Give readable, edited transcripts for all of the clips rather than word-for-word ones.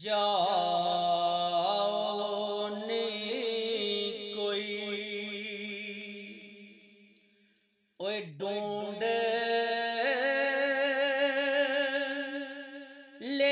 जाओ नी कोई ओए ढूंढ ले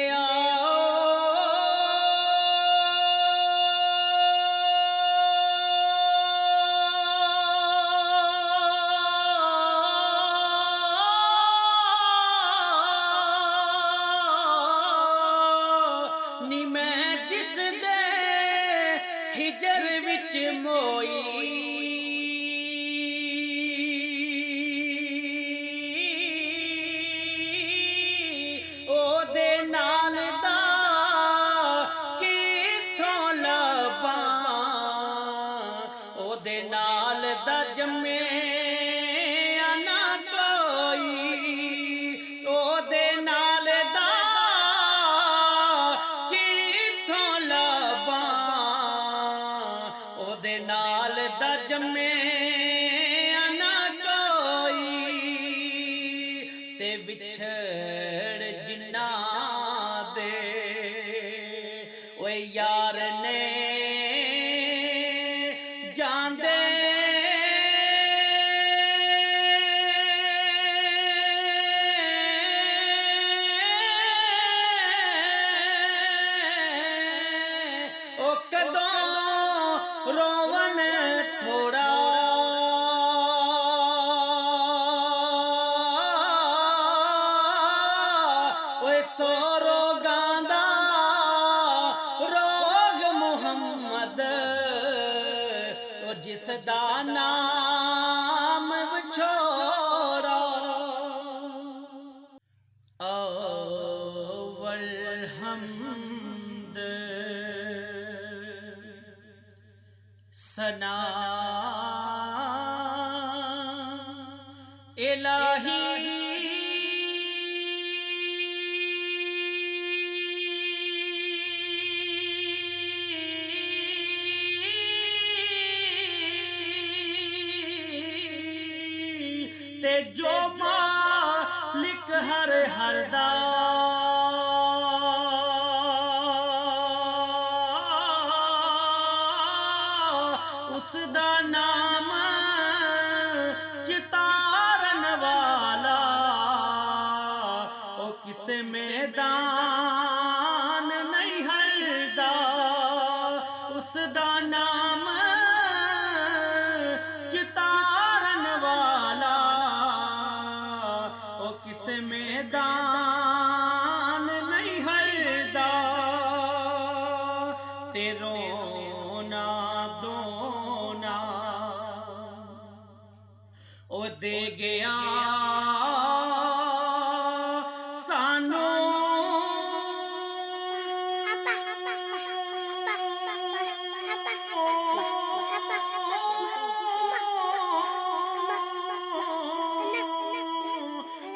आओ नी मैं जिस दे हिजर विच मोई ओदे नाल दा किथों लभां ओदे नाल दा जम्मे ना कोई ओदे नाल दा किथों लभां ओदे नाल दा जम्मे ना कोई ते विछड़ जिन्ना दे ओए यार ने जांदे ओ कदों रोवन थोड़ा ओए सो रोगां दा रोग मुहम्मद ओ जिसदा नाम विछोड़ा अव्वल हम्द सना इलाही ते जो मालिक हर दा उसदा नाम चितारन वाला ओ किसे मैदान नहीं हरदा उसदा नाम चितारन वाला ओ किसे मैदान नहीं हरदा तेरो ना दोना ओ दे गया सानू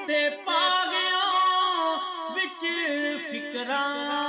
ते पा गया विच फिकरां